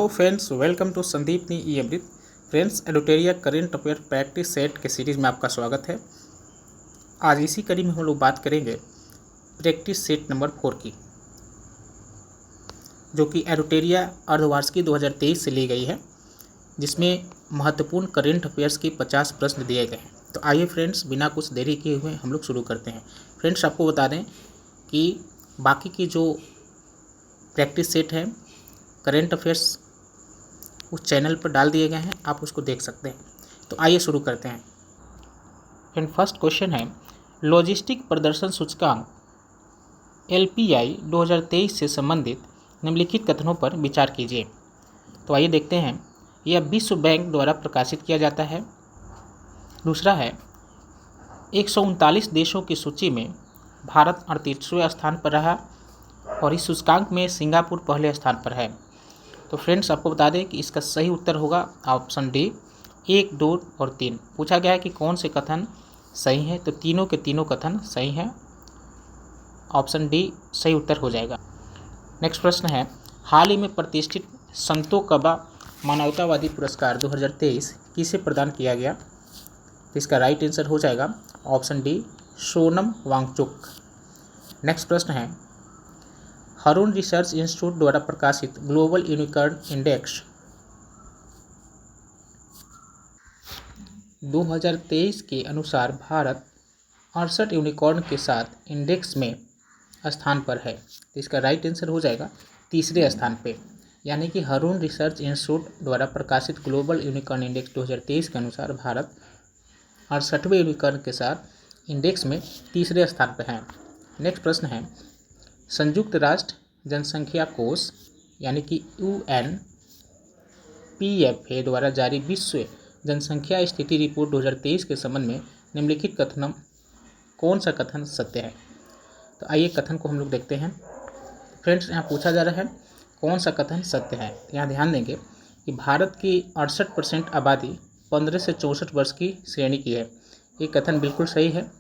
Hello friends, welcome to Sandeep नी ई अमृत। फ्रेंड्स, एडुटेरिया करेंट अफेयर प्रैक्टिस सेट के सीरीज़ में आपका स्वागत है। आज इसी कड़ी में हम लोग बात करेंगे प्रैक्टिस सेट नंबर 4 की, जो कि एडुटेरिया अर्धवार्षिकी 2023 से ली गई है, जिसमें महत्वपूर्ण करेंट अफेयर्स के 50 प्रश्न दिए गए हैं। तो आइए फ्रेंड्स, बिना कुछ देरी किए हुए हम लोग शुरू करते हैं। फ्रेंड्स, आपको बता दें कि बाकी की जो प्रैक्टिस सेट है करेंट अफेयर्स उस चैनल पर डाल दिए गए हैं, आप उसको देख सकते हैं। तो आइए शुरू करते हैं। एंड फर्स्ट क्वेश्चन है, लॉजिस्टिक प्रदर्शन सूचकांक LPI 2023 से संबंधित निम्नलिखित कथनों पर विचार कीजिए। तो आइए देखते हैं। यह विश्व बैंक द्वारा प्रकाशित किया जाता है। दूसरा है, 139 देशों की सूची में भारत 38वें स्थान पर रहा और इस सूचकांक में सिंगापुर पहले स्थान पर है। तो फ्रेंड्स, आपको बता दें कि इसका सही उत्तर होगा ऑप्शन डी, 1, 2 और 3। पूछा गया है कि कौन से कथन सही हैं, तो तीनों के तीनों कथन सही हैं। ऑप्शन डी सही उत्तर हो जाएगा। नेक्स्ट प्रश्न है, हाल ही में प्रतिष्ठित संतो कबा मानवतावादी पुरस्कार 2023 किसे प्रदान किया गया? तो इसका राइट आंसर हो जाएगा option D, Sonam Wangchuk. Next प्रश्न है, हरून रिसर्च इंस्टीट्यूट द्वारा प्रकाशित ग्लोबल यूनिकॉर्न इंडेक्स 2023 के अनुसार भारत 68 यूनिकॉर्न के साथ इंडेक्स में स्थान पर है। तो इसका राइट आंसर हो जाएगा तीसरे स्थान पे। यानी कि हरून रिसर्च इंस्टीट्यूट द्वारा प्रकाशित ग्लोबल यूनिकॉर्न इंडेक्स 2023 के अनुसार भारत 68वें यूनिकॉर्न के साथ इंडेक्स में तीसरे स्थान पर है। नेक्स्ट प्रश्न है, संयुक्त राष्ट्र जनसंख्या कोष यानी कि UNPFA द्वारा जारी विश्व जनसंख्या स्थिति रिपोर्ट 2023 के संबंध में निम्नलिखित कथन कौन सा कथन सत्य है? तो आइए कथन को हम लोग देखते हैं। फ्रेंड्स, यहाँ पूछा जा रहा है कौन सा कथन सत्य है। यहाँ ध्यान देंगे कि भारत की 68% आबादी 15 से 64 वर्ष की श्रेणी की है। ये कथन बिल्कुल सही है।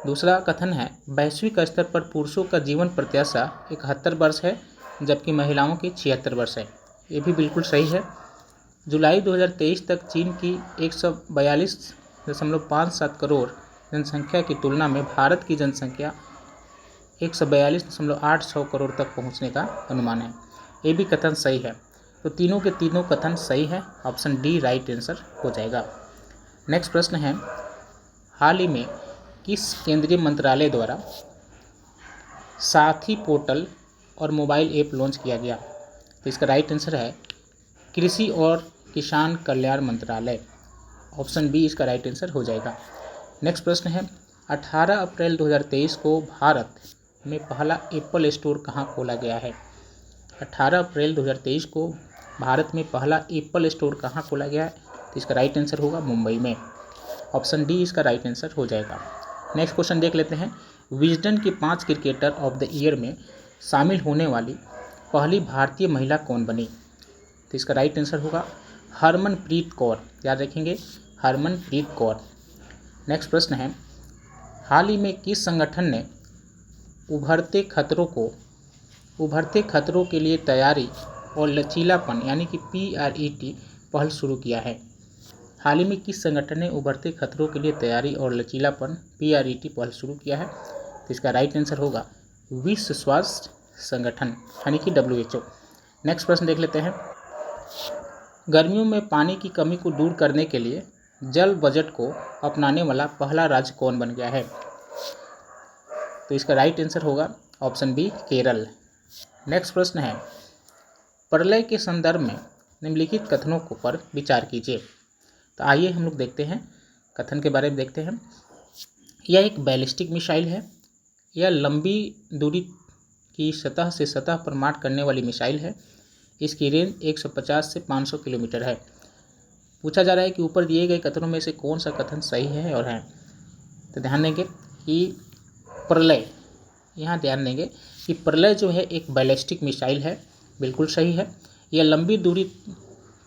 दूसरा कथन है, वैश्विक स्तर पर पुरुषों का जीवन प्रत्याशा 71 वर्ष है जबकि महिलाओं की 76 वर्ष है। ये भी बिल्कुल सही है। जुलाई 2023 तक चीन की 142.57 करोड़ जनसंख्या की तुलना में भारत की जनसंख्या 142.86 करोड़ तक पहुंचने का अनुमान है। ये भी कथन सही है। तो तीनों के तीनों कथन सही है। ऑप्शन डी राइट आंसर हो जाएगा। नेक्स्ट प्रश्न है, हाल ही में किस केंद्रीय मंत्रालय द्वारा साथी पोर्टल और मोबाइल ऐप लॉन्च किया गया? तो इसका राइट आंसर है कृषि और किसान कल्याण मंत्रालय। ऑप्शन बी इसका राइट आंसर हो जाएगा। नेक्स्ट प्रश्न है, 18 अप्रैल 2023 को भारत में पहला एप्पल स्टोर कहाँ खोला गया है? 18 अप्रैल 2023 को भारत में पहला एप्पल स्टोर कहाँ खोला गया है? तो इसका राइट आंसर होगा मुंबई में। ऑप्शन डी इसका राइट आंसर हो जाएगा। नेक्स्ट क्वेश्चन देख लेते हैं, विजडन की 5 क्रिकेटर ऑफ द ईयर में शामिल होने वाली पहली भारतीय महिला कौन बनी? तो इसका राइट आंसर होगा हरमनप्रीत कौर। याद रखेंगे, हरमनप्रीत कौर। नेक्स्ट प्रश्न है, हाल ही में किस संगठन ने उभरते खतरों के लिए तैयारी और लचीलापन यानी कि PRET पहल शुरू किया है? हाल ही में किस संगठन ने उभरते खतरों के लिए तैयारी और लचीलापन PRET पहल शुरू किया है? तो इसका राइट आंसर होगा विश्व स्वास्थ्य संगठन यानी कि WHO। नेक्स्ट प्रश्न देख लेते हैं, गर्मियों में पानी की कमी को दूर करने के लिए जल बजट को अपनाने वाला पहला राज्य कौन बन गया है? तो इसका राइट आंसर होगा ऑप्शन बी केरल। नेक्स्ट प्रश्न है, प्रलय के संदर्भ में निम्नलिखित कथनों पर विचार कीजिए। तो आइए हम लोग देखते हैं, कथन के बारे में देखते हैं। यह एक बैलिस्टिक मिसाइल है। यह लंबी दूरी की सतह से सतह पर मार करने वाली मिसाइल है। इसकी रेंज 150 से 500 किलोमीटर है। पूछा जा रहा है कि ऊपर दिए गए कथनों में से कौन सा कथन सही है और है? तो ध्यान देंगे कि प्रलय, यहाँ ध्यान देंगे कि प्रलय जो है एक बैलिस्टिक मिसाइल है, बिल्कुल सही है। यह लंबी दूरी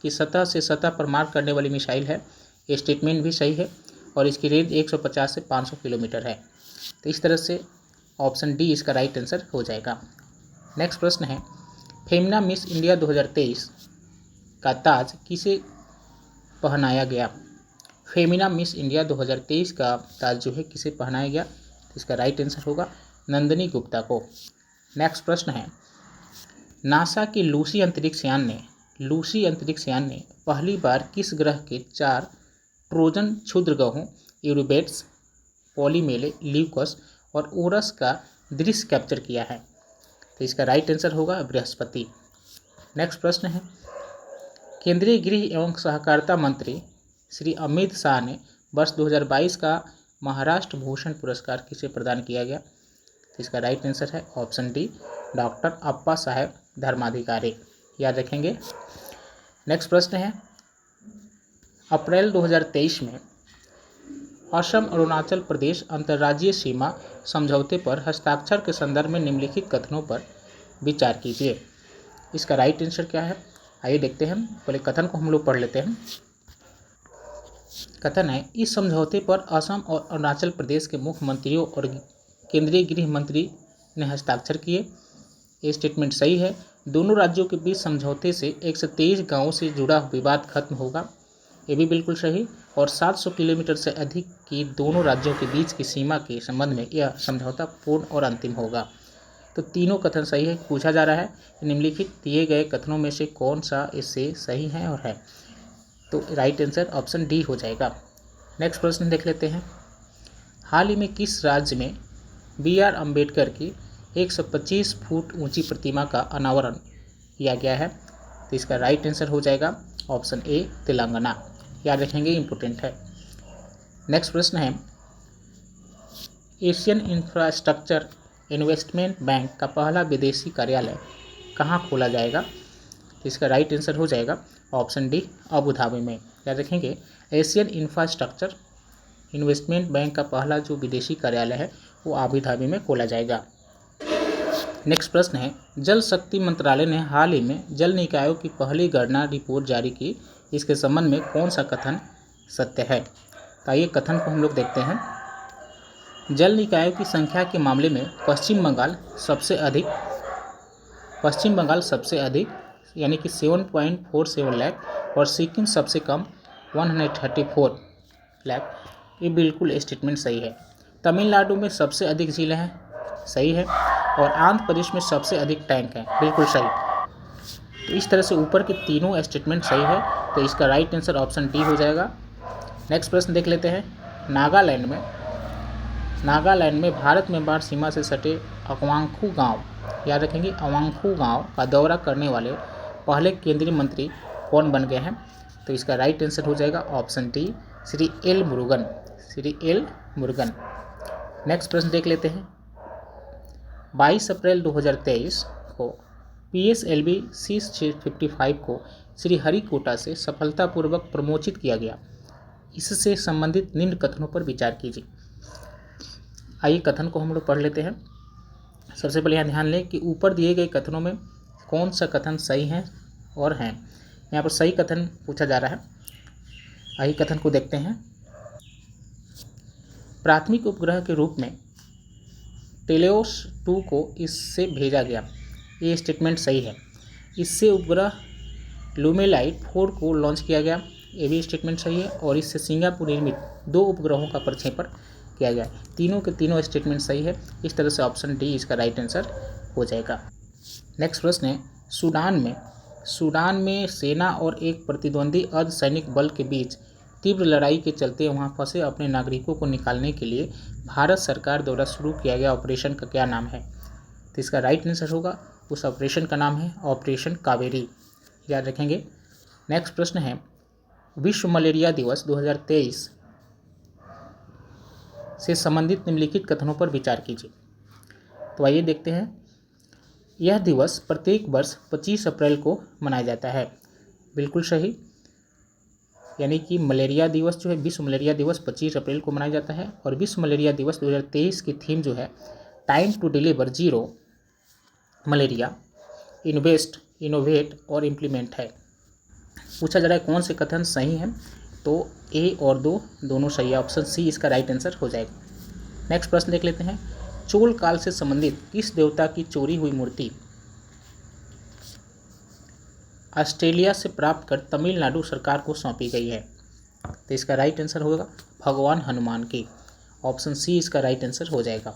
की सतह से सतह पर मार करने वाली मिसाइल है, ये स्टेटमेंट भी सही है। और इसकी रेंज 150 से 500 किलोमीटर है। तो इस तरह से ऑप्शन डी इसका राइट आंसर हो जाएगा। नेक्स्ट प्रश्न है, फेमिना मिस इंडिया 2023 का ताज किसे पहनाया गया? फेमिना मिस इंडिया 2023 का ताज जो है किसे पहनाया गया? तो इसका राइट आंसर होगा नंदिनी गुप्ता को। नेक्स्ट प्रश्न है, नासा की लूसी अंतरिक्ष यान ने पहली बार किस ग्रह के 4 ट्रोजन क्षुद्र ग्रहों यूरोबेट्स, पॉलीमेले, ल्यूकस और ओरस का दृश्य कैप्चर किया है? तो इसका राइट आंसर होगा बृहस्पति। नेक्स्ट प्रश्न है, केंद्रीय गृह एवं सहकारिता मंत्री श्री अमित शाह ने वर्ष 2022 का महाराष्ट्र भूषण पुरस्कार किसे प्रदान किया गया? तो इसका राइट आंसर है ऑप्शन डी, डॉक्टर अप्पा साहेब धर्माधिकारी, याद रखेंगे। नेक्स्ट प्रश्न है, अप्रैल 2023 में असम अरुणाचल प्रदेश अंतर्राज्यीय सीमा समझौते पर हस्ताक्षर के संदर्भ में निम्नलिखित कथनों पर विचार कीजिए। इसका राइट आंसर क्या है? आइए देखते हैं, पहले कथन को हम लोग पढ़ लेते हैं। कथन है, इस समझौते पर असम और अरुणाचल प्रदेश के मुख्यमंत्रियों और केंद्रीय गृह मंत्री ने हस्ताक्षर किए। ये स्टेटमेंट सही है। दोनों राज्यों के बीच समझौते से 123 गांवों से जुड़ा विवाद खत्म होगा, ये भी बिल्कुल सही। और 700 किलोमीटर से अधिक की दोनों राज्यों के बीच की सीमा के संबंध में यह समझौता पूर्ण और अंतिम होगा। तो तीनों कथन सही है। पूछा जा रहा है निम्नलिखित दिए गए कथनों में से कौन सा इससे सही है और है, तो राइट आंसर ऑप्शन डी हो जाएगा। नेक्स्ट प्रश्न देख लेते हैं, हाल ही में किस राज्य में BR अम्बेडकर की 125 फुट ऊंची प्रतिमा का अनावरण किया गया है? तो इसका राइट आंसर हो जाएगा ऑप्शन ए, तेलंगाना, याद रखेंगे, इंपॉर्टेंट है। नेक्स्ट प्रश्न है, एशियन इंफ्रास्ट्रक्चर इन्वेस्टमेंट बैंक का पहला विदेशी कार्यालय कहाँ खोला जाएगा? तो इसका राइट आंसर हो जाएगा ऑप्शन डी, अबू धाबी में, याद रखेंगे। एशियन इंफ्रास्ट्रक्चर इन्वेस्टमेंट बैंक का पहला जो विदेशी कार्यालय है वो अबू धाबी में खोला जाएगा। नेक्स्ट प्रश्न है, जल शक्ति मंत्रालय ने हाल ही में जल निकायों की पहली गणना रिपोर्ट जारी की, इसके संबंध में कौन सा कथन सत्य है? तो आइए कथन को हम लोग देखते हैं। जल निकायों की संख्या के मामले में पश्चिम बंगाल सबसे अधिक यानी कि 7.47 लाख और सिक्किम सबसे कम 134 लाख, ये बिल्कुल स्टेटमेंट सही है। तमिलनाडु में सबसे अधिक जिले हैं, सही है। और आंध्र प्रदेश में सबसे अधिक टैंक हैं, बिल्कुल सही। तो इस तरह से ऊपर के तीनों स्टेटमेंट सही है, तो इसका राइट आंसर ऑप्शन डी हो जाएगा। नेक्स्ट प्रश्न देख लेते हैं, नागालैंड में भारत म्यांमार सीमा से सटे अवांखू गांव, याद रखेंगे, अवांखू गांव का दौरा करने वाले पहले केंद्रीय मंत्री कौन बन गए हैं? तो इसका राइट आंसर हो जाएगा option D, Shri L Murugan. Next प्रश्न देख लेते हैं, 22 अप्रैल 2023 को PSLV C55 को श्रीहरिकोटा से सफलतापूर्वक प्रमोचित किया गया, इससे संबंधित निम्न कथनों पर विचार कीजिए। आइए कथन को हम लोग पढ़ लेते हैं। सबसे पहले यहाँ ध्यान लें कि ऊपर दिए गए कथनों में कौन सा कथन सही है और हैं। यहाँ पर सही कथन पूछा जा रहा है। आइए कथन को देखते हैं, प्राथमिक उपग्रह के रूप में टेलेओस 2 को इससे भेजा गया, ये स्टेटमेंट सही है। इससे उपग्रह लूमेलाइट 4 को लॉन्च किया गया, ये भी स्टेटमेंट सही है। और इससे सिंगापुर निर्मित 2 उपग्रहों का प्रक्षेपण किया गया, तीनों के तीनों स्टेटमेंट सही है। इस तरह से ऑप्शन डी इसका राइट आंसर हो जाएगा। नेक्स्ट प्रश्न है, सूडान में सेना और एक प्रतिद्वंदी अर्धसैनिक बल के बीच तीव्र लड़ाई के चलते वहां फंसे अपने नागरिकों को निकालने के लिए भारत सरकार द्वारा शुरू किया गया ऑपरेशन का क्या नाम है? तो इसका राइट आंसर होगा, उस ऑपरेशन का नाम है ऑपरेशन कावेरी, याद रखेंगे। नेक्स्ट प्रश्न है, विश्व मलेरिया दिवस 2023 से संबंधित निम्नलिखित कथनों पर विचार कीजिए। तो आइए देखते हैं, यह दिवस प्रत्येक वर्ष 25 अप्रैल को मनाया जाता है, बिल्कुल सही। यानी कि मलेरिया दिवस जो है, विश्व मलेरिया दिवस 25 अप्रैल को मनाया जाता है। और विश्व मलेरिया दिवस 2023 की थीम जो है time to deliver zero malaria, innovate और इम्प्लीमेंट है। पूछा जा रहा है कौन से कथन सही हैं, तो ए और 2 दोनों सही है, ऑप्शन सी इसका राइट आंसर हो जाएगा। नेक्स्ट प्रश्न देख लेते हैं, चोल काल से संबंधित किस देवता की चोरी हुई मूर्ति ऑस्ट्रेलिया से प्राप्त कर तमिलनाडु सरकार को सौंपी गई है? तो इसका राइट आंसर होगा भगवान हनुमान की। ऑप्शन सी इसका राइट आंसर हो जाएगा।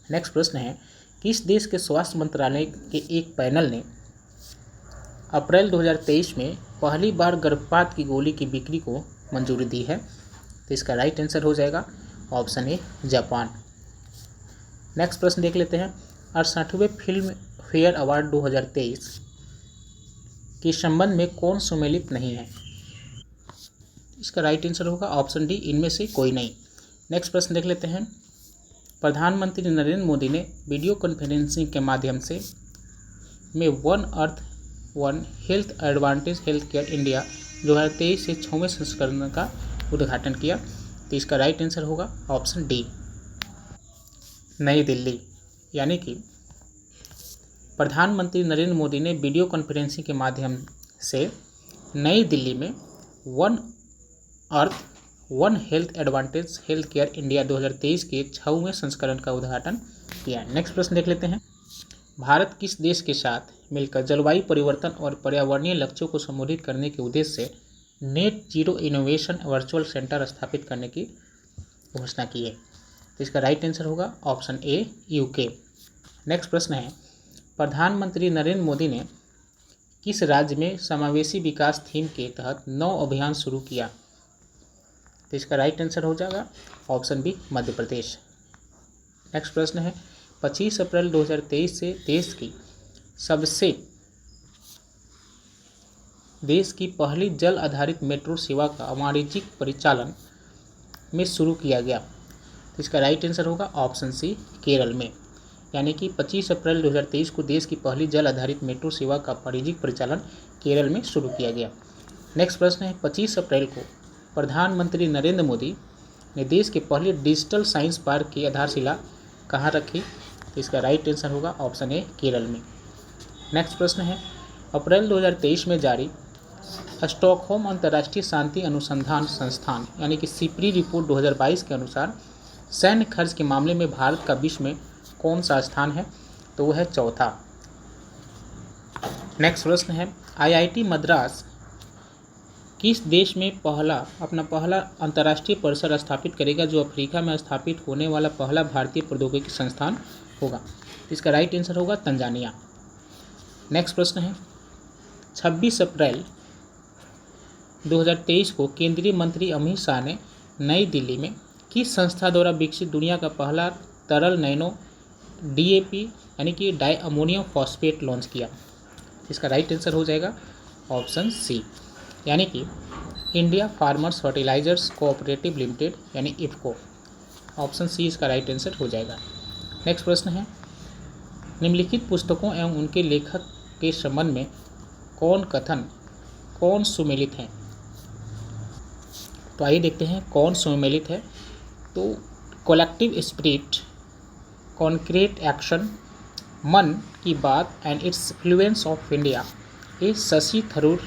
नेक्स्ट प्रश्न है, किस देश के स्वास्थ्य मंत्रालय के एक पैनल ने अप्रैल 2023 में पहली बार गर्भपात की गोली की बिक्री को मंजूरी दी है? तो इसका राइट आंसर हो जाएगा ऑप्शन ए जापान। नेक्स्ट प्रश्न देख लेते हैं, 68वें फिल्म फेयर अवार्ड 2023 के संबंध में कौन सम्मिलित नहीं है? इसका राइट आंसर होगा ऑप्शन डी, इनमें से कोई नहीं। नेक्स्ट प्रश्न देख लेते हैं, प्रधानमंत्री नरेंद्र मोदी ने वीडियो कॉन्फ्रेंसिंग के माध्यम से one earth one health advantage health care India 2023 से 6वें संस्करण का उद्घाटन किया। तो इसका राइट आंसर होगा ऑप्शन डी, नई दिल्ली। यानी कि प्रधानमंत्री नरेंद्र मोदी ने वीडियो कॉन्फ्रेंसिंग के माध्यम से नई दिल्ली में one earth one health advantage health care India 2023 के 6वें संस्करण का उद्घाटन किया। नेक्स्ट प्रश्न देख लेते हैं, भारत किस देश के साथ मिलकर जलवायु परिवर्तन और पर्यावरणीय लक्ष्यों को संबोधित करने के उद्देश्य से net zero innovation virtual centre स्थापित करने की घोषणा की है? तो इसका राइट आंसर होगा ऑप्शन ए यूके। नेक्स्ट प्रश्न है, प्रधानमंत्री नरेंद्र मोदी ने किस राज्य में समावेशी विकास थीम के तहत 9 अभियान शुरू किया? तो इसका राइट आंसर हो जाएगा option B Madhya Pradesh. Next प्रश्न है, 25 अप्रैल 2023 से देश की पहली जल आधारित मेट्रो सेवा का वाणिज्यिक परिचालन में शुरू किया गया। तो इसका राइट आंसर होगा ऑप्शन सी केरल में। यानी कि 25 अप्रैल 2023 को देश की पहली जल आधारित मेट्रो सेवा का वाणिज्यिक परिचालन केरल में शुरू किया गया। नेक्स्ट प्रश्न है, 25 अप्रैल को प्रधानमंत्री नरेंद्र मोदी ने देश के पहले डिजिटल साइंस पार्क की आधारशिला कहाँ रखी? तो इसका राइट आंसर होगा ऑप्शन ए केरल में। नेक्स्ट प्रश्न है, अप्रैल 2023 में जारी स्टॉकहोम अंतर्राष्ट्रीय शांति अनुसंधान संस्थान यानी कि सिप्री रिपोर्ट 2022 के अनुसार सैन्य खर्च के मामले में भारत का विश्व में कौन सा स्थान है? तो वह है चौथा। नेक्स्ट प्रश्न है, आईआईटी मद्रास किस देश में अपना पहला अंतर्राष्ट्रीय परिसर स्थापित करेगा जो अफ्रीका में स्थापित होने वाला पहला भारतीय प्रौद्योगिकी संस्थान होगा? इसका राइट आंसर होगा तंजानिया। नेक्स्ट प्रश्न है, 26 अप्रैल 2023 को केंद्रीय मंत्री अमित शाह ने नई दिल्ली में किस संस्था द्वारा विकसित दुनिया का पहला तरल नैनो डीएपी यानी कि डाई अमोनियम फॉस्फेट लॉन्च किया? इसका राइट आंसर हो जाएगा ऑप्शन सी, यानी कि India farmers fertilisers cooperative limited यानी इफको। ऑप्शन सी इसका राइट आंसर हो जाएगा। नेक्स्ट प्रश्न है, निम्नलिखित पुस्तकों एवं उनके लेखक के संबंध में कौन सुमेलित हैं? तो आइए देखते हैं कौन सुमेलित है। तो कलेक्टिव स्पिरिट, कॉन्क्रीट एक्शन, मन की बात and its influence of India, ये शशि थरूर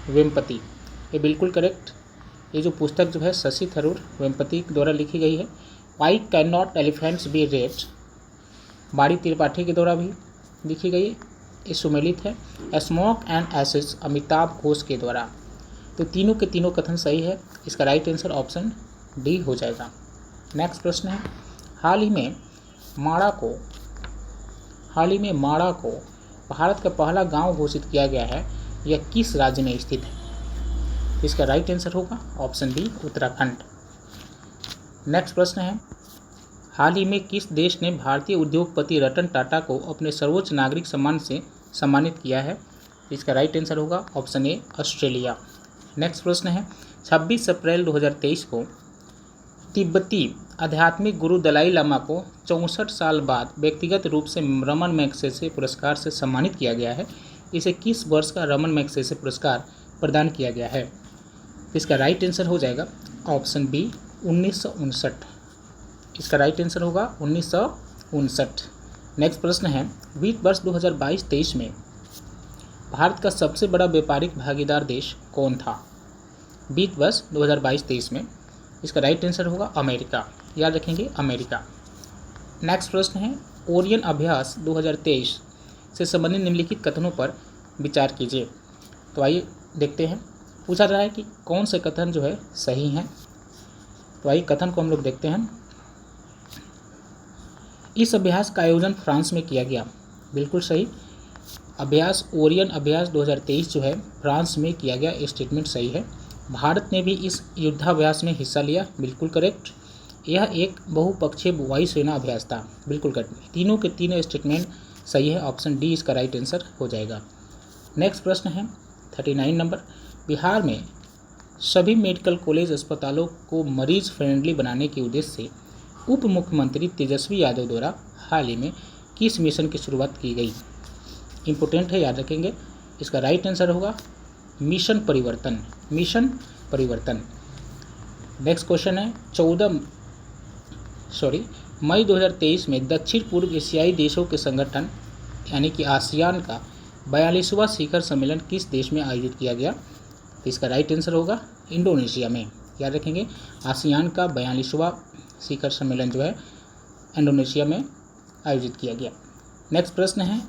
वेम्पति, ये बिल्कुल करेक्ट। ये जो पुस्तक जो है शशि थरूर वेम्पति द्वारा लिखी गई है। Why can not elephants be red, Badri Tripathi के द्वारा भी लिखी गई, ये सुमेलित है। Smoke and ashes Amitabh Ghosh के द्वारा। तो तीनों के तीनों कथन सही है, इसका राइट आंसर ऑप्शन डी हो जाएगा। नेक्स्ट प्रश्न है, हाल ही में माड़ा को भारत का पहला गांव घोषित किया गया है, यह किस राज्य में स्थित है? इसका राइट आंसर होगा ऑप्शन बी उत्तराखंड। नेक्स्ट प्रश्न है, हाल ही में किस देश ने भारतीय उद्योगपति रतन टाटा को अपने सर्वोच्च नागरिक सम्मान से सम्मानित किया है? इसका राइट आंसर होगा ऑप्शन ए ऑस्ट्रेलिया। नेक्स्ट प्रश्न है, 26 अप्रैल 2023 को तिब्बती आध्यात्मिक गुरु दलाई लामा को 64 साल बाद व्यक्तिगत रूप से रमन मैग्सेसे पुरस्कार से सम्मानित किया गया है। इसे किस वर्ष का रमन मैग्सेसे पुरस्कार प्रदान किया गया है? इसका राइट आंसर हो जाएगा ऑप्शन बी 1959। इसका राइट आंसर होगा 1959। नेक्स्ट प्रश्न है, वित्त वर्ष 2022-23 में भारत का सबसे बड़ा व्यापारिक भागीदार देश कौन था? वित्त वर्ष 2022-23 में इसका राइट आंसर होगा अमेरिका, याद रखेंगे अमेरिका। नेक्स्ट प्रश्न है, ओरियन अभ्यास 2023 से संबंधित निम्नलिखित कथनों पर विचार कीजिए। तो आइए देखते हैं। पूछा जा रहा है कि कौन से कथन जो है सही हैं। तो आइए कथन को हम लोग देखते हैं। इस अभ्यास का आयोजन फ्रांस में किया गया, बिल्कुल सही। अभ्यास ओरियन अभ्यास 2023 जो है फ्रांस में किया गया, स्टेटमेंट सही है। भारत ने भी इस युद्धाभ्यास में हिस्सा लिया, बिल्कुल करेक्ट। यह एक बहुपक्षीय वायुसेना अभ्यास था, बिल्कुल करेक्ट। तीनों के तीनों स्टेटमेंट सही है, ऑप्शन डी इसका राइट आंसर हो जाएगा। नेक्स्ट प्रश्न है 39 नंबर। बिहार में सभी मेडिकल कॉलेज अस्पतालों को मरीज फ्रेंडली बनाने के उद्देश्य से उप मुख्यमंत्री तेजस्वी यादव द्वारा हाल ही में किस मिशन की शुरुआत की गई? इंपॉर्टेंट है, याद रखेंगे। इसका राइट आंसर होगा मिशन परिवर्तन, मिशन परिवर्तन। नेक्स्ट क्वेश्चन है मई 2023 में दक्षिण पूर्व एशियाई देशों के संगठन यानी कि आसियान का 42वां शिखर सम्मेलन किस देश में आयोजित किया गया? तो इसका राइट आंसर होगा इंडोनेशिया में, याद रखेंगे। आसियान का 42वां शिखर सम्मेलन जो है इंडोनेशिया में आयोजित किया गया। नेक्स्ट प्रश्न है,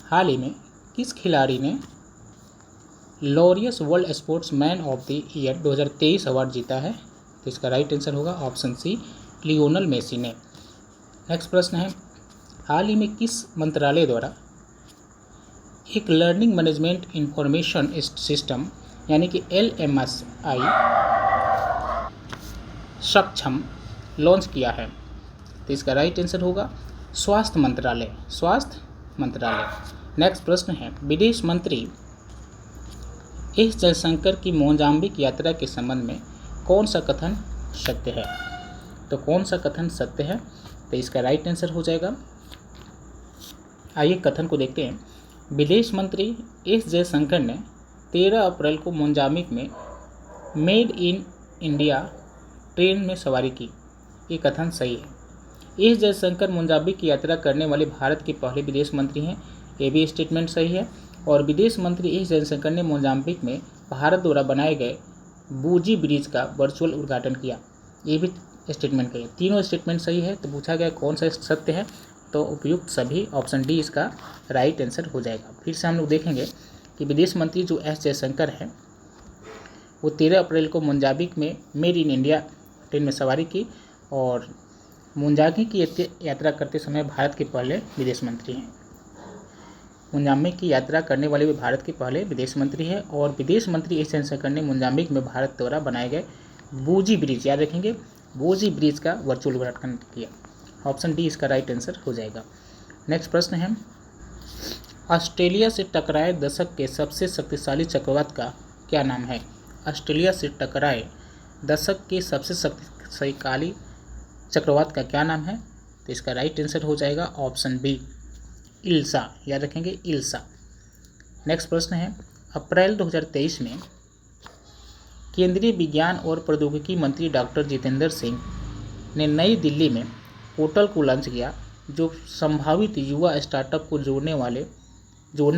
हाल ही में किस खिलाड़ी ने Laureus world sports man of the year 2023 award जीता है? तो इसका राइट आंसर होगा ऑप्शन सी, लियोनल मेसी ने। नेक्स्ट प्रश्न है, हाल ही में किस मंत्रालय द्वारा एक लर्निंग मैनेजमेंट इंफॉर्मेशन सिस्टम यानी कि LMSI सक्षम लॉन्च किया है? तो इसका राइट आंसर होगा स्वास्थ्य मंत्रालय, स्वास्थ्य मंत्रालय। नेक्स्ट प्रश्न है, विदेश मंत्री एस जयशंकर की मोजाम्बिक यात्रा के संबंध में कौन सा कथन सत्य है? तो कौन सा कथन सत्य है? तो इसका राइट आंसर हो जाएगा, आइए कथन को देखते हैं। विदेश मंत्री एस जयशंकर ने 13 अप्रैल को मोजाम्बिक में मेड इन इंडिया ट्रेन में सवारी की, ये कथन सही है। एस जयशंकर मोजाम्बिक की यात्रा करने वाले भारत के पहले विदेश मंत्री हैं, ये भी स्टेटमेंट सही है। और विदेश मंत्री एस जयशंकर ने मोजाम्बिक में भारत द्वारा बनाए गए बूजी ब्रिज का वर्चुअल उद्घाटन किया, ये भी स्टेटमेंट कही। तीनों स्टेटमेंट सही है। तो पूछा गया कौन सा सत्य है, तो उपयुक्त सभी, ऑप्शन डी इसका राइट आंसर हो जाएगा। फिर से हम लोग देखेंगे कि विदेश मंत्री जो एस जयशंकर हैं वो 13 अप्रैल को मोजाम्बिक में मेड इन इंडिया ट्रेन में सवारी की और मोजाम्बिक की यात्रा करते समय भारत के पहले विदेश मंत्री हैं। मोजाम्बिक की यात्रा करने वाले भी भारत के पहले विदेश मंत्री हैं और विदेश मंत्री एस जयशंकर ने मोजाम्बिक में भारत द्वारा बनाए गए बूजी ब्रिज, याद रखेंगे, बूजी ब्रिज का वर्चुअल उद्घाटन किया। ऑप्शन डी इसका राइट आंसर हो जाएगा। नेक्स्ट प्रश्न है, ऑस्ट्रेलिया से टकराए दशक के सबसे शक्तिशाली चक्रवात का क्या नाम है? ऑस्ट्रेलिया से टकराए दशक के सबसे शक्तिशाली चक्रवात का क्या नाम है? तो इसका राइट आंसर हो जाएगा ऑप्शन बी, इल्सा, याद रखेंगे, इल्सा। नेक्स्ट प्रश्न है, अप्रैल 2023 में केंद्रीय विज्ञान और प्रौद्योगिकी मंत्री डॉक्टर जितेंद्र सिंह ने नई दिल्ली में पोर्टल को लॉन्च किया जो संभावित युवा स्टार्टअप को जोड़ने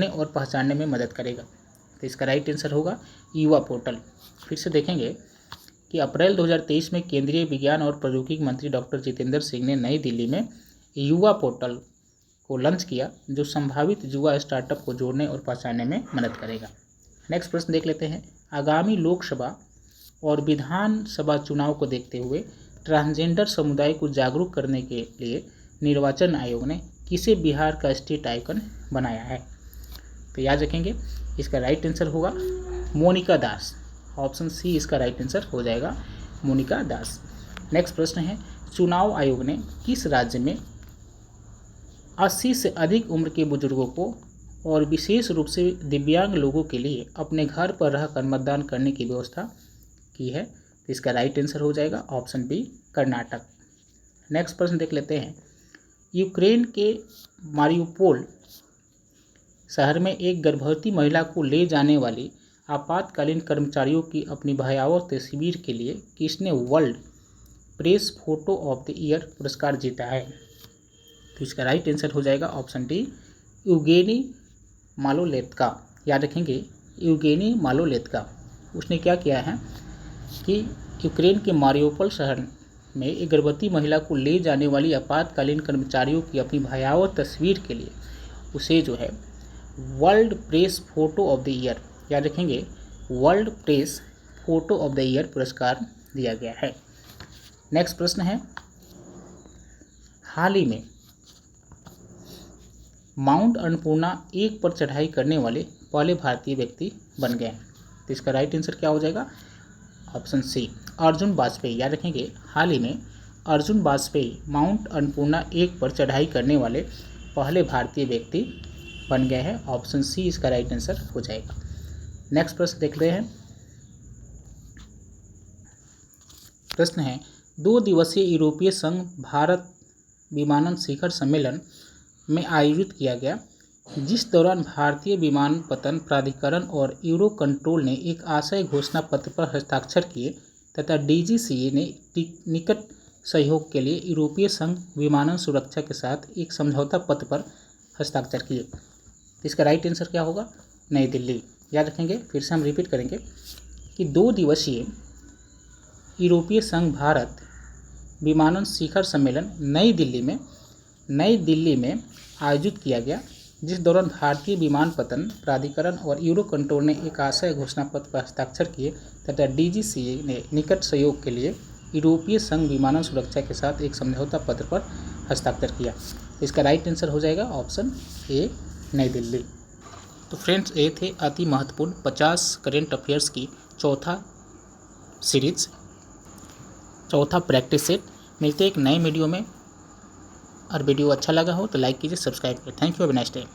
और पहचानने में मदद करेगा। तो इसका राइट आंसर होगा युवा पोर्टल। फिर से देखेंगे कि अप्रैल 2023 में केंद्रीय विज्ञान और प्रौद्योगिकी मंत्री डॉक्टर जितेंद्र सिंह ने नई दिल्ली में युवा पोर्टल को लॉन्च किया जो संभावित युवा स्टार्टअप को जोड़ने और पहचानने में मदद करेगा। नेक्स्ट प्रश्न देख लेते हैं, आगामी लोकसभा और विधानसभा चुनाव को देखते हुए ट्रांसजेंडर समुदाय को जागरूक करने के लिए निर्वाचन आयोग ने किसे बिहार का स्टेट आइकन बनाया है? तो याद रखेंगे, इसका राइट आंसर होगा मोनिका दास, ऑप्शन सी इसका राइट आंसर हो जाएगा, मोनिका दास। नेक्स्ट प्रश्न है, चुनाव आयोग ने किस राज्य में 80 से अधिक उम्र के बुजुर्गों को और विशेष रूप से दिव्यांग लोगों के लिए अपने घर पर रहकर मतदान करने की व्यवस्था की है? तो इसका राइट आंसर हो जाएगा ऑप्शन बी, कर्नाटक। नेक्स्ट प्रश्न देख लेते हैं, यूक्रेन के मारियुपोल शहर में एक गर्भवती महिला को ले जाने वाली आपातकालीन कर्मचारियों की अपनी भयावह तस्वीर के लिए किसने world press photo of the year पुरस्कार जीता है? तो इसका राइट आंसर हो जाएगा ऑप्शन डी, यूगेनी मालोलेत्का, याद रखेंगे, यूगेनी मालोलेत्का। उसने क्या किया है कि यूक्रेन के मारियुपोल शहर में एक गर्भवती महिला को ले जाने वाली आपातकालीन कर्मचारियों की अपनी भयावह तस्वीर के लिए उसे जो है world press photo of the year याद रखेंगे world press photo of the year पुरस्कार दिया गया है। नेक्स्ट प्रश्न है, हाल ही में माउंट अन्नपूर्णा 1 पर चढ़ाई करने वाले पहले भारतीय व्यक्ति बन गए हैं। तो इसका राइट आंसर क्या हो जाएगा? Option C, Arjun Vajpayee. याद रखेंगे हाल ही में अर्जुन वाजपेयी माउंट अन्नपूर्णा 1 पर चढ़ाई करने वाले पहले भारतीय व्यक्ति बन गए हैं। ऑप्शन सी इसका राइट आंसर हो जाएगा। नेक्स्ट प्रश्न देख रहे हैं। प्रश्न है, 2 दिवसीय यूरोपीय संघ भारत विमानन शिखर सम्मेलन में आयोजित किया गया, जिस दौरान भारतीय विमानपत्तन प्राधिकरण और यूरो कंट्रोल ने एक आशय घोषणा पत्र पर हस्ताक्षर किए तथा डीजीसीए ने निकट सहयोग के लिए यूरोपीय संघ विमानन सुरक्षा के साथ एक समझौता पत्र पर हस्ताक्षर किए। इसका राइट आंसर क्या होगा? नई दिल्ली। याद रखेंगे, फिर से हम रिपीट करेंगे कि 2 दिवसीय यूरोपीय संघ भारत विमानन शिखर सम्मेलन नई दिल्ली में आयोजित किया गया, जिस दौरान भारतीय विमानपत्तन प्राधिकरण और यूरो कंट्रोल ने एक आशय घोषणा पत्र पर हस्ताक्षर किए तथा डीजीसीए ने निकट सहयोग के लिए यूरोपीय संघ विमानन सुरक्षा के साथ एक समझौता पत्र पर हस्ताक्षर किया। इसका राइट आंसर हो जाएगा ऑप्शन ए, नई दिल्ली। तो फ्रेंड्स, ये थे अति महत्वपूर्ण 50 करेंट अफेयर्स की चौथा सीरीज, चौथा प्रैक्टिस सेट। मिलते हैं एक नए वीडियो में, और वीडियो अच्छा लगा हो तो लाइक कीजिए, सब्सक्राइब कीजिए। Thank you, have a nice day.